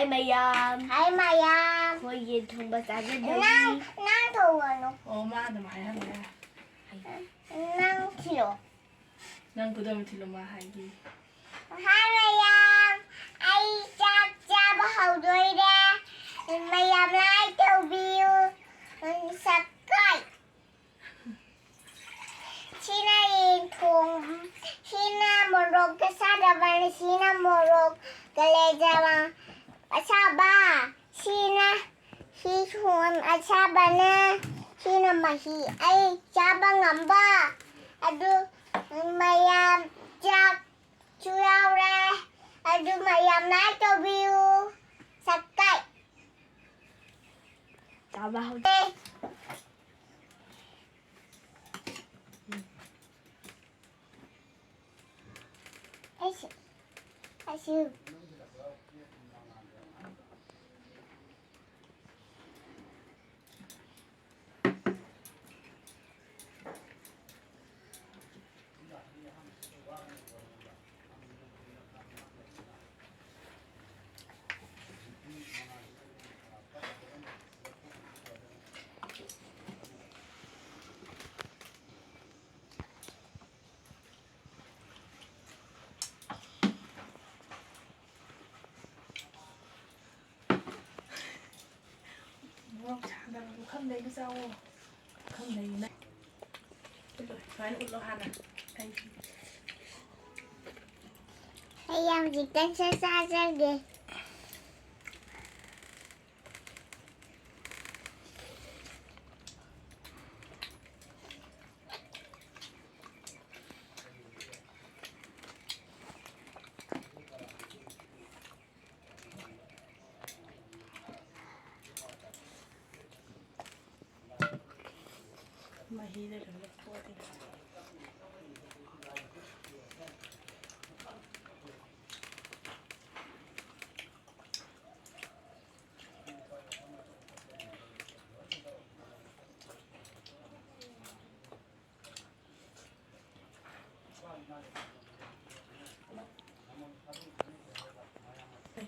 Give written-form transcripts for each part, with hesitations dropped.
Hai Mayam. Hai Mayam. Thôi nhìn thùng bà xã bên đây. Nang thùng rồi nó. 엄마 너 많이 하네. Nang kilo. 난 그다음에 딜로마 하기. Hai Mayam. Ai chaba hầu rồi ra. Mayam lại theo view. Subscribe. Sina thùng. Sina morok ke sadaban. Sina morok ke lejawan. Chaba. Sina. Hi thùng chaba na. Sina mahi. Ai chaba ngamba. Aduh. Mayam chak. Churau ra. Aduh Mayam lại cho view. Subscribe. Chào bà. I see. 뭐라고 잘한다고 컴네 그 싸워. 컴네 이네. phải ụt lo hana. Đây. Mayam chỉ cần xa xa ra đi. mà hi đây là lớp phô thì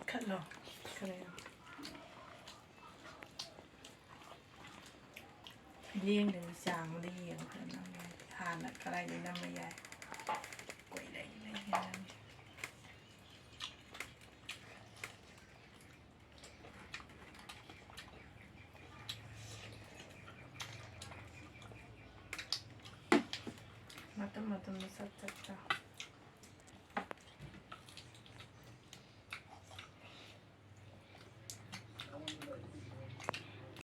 cắt lò cái này riêng để sàng riêng hàn lại cái này để năm mươi dài quậy đấy này matang nó sạch sạch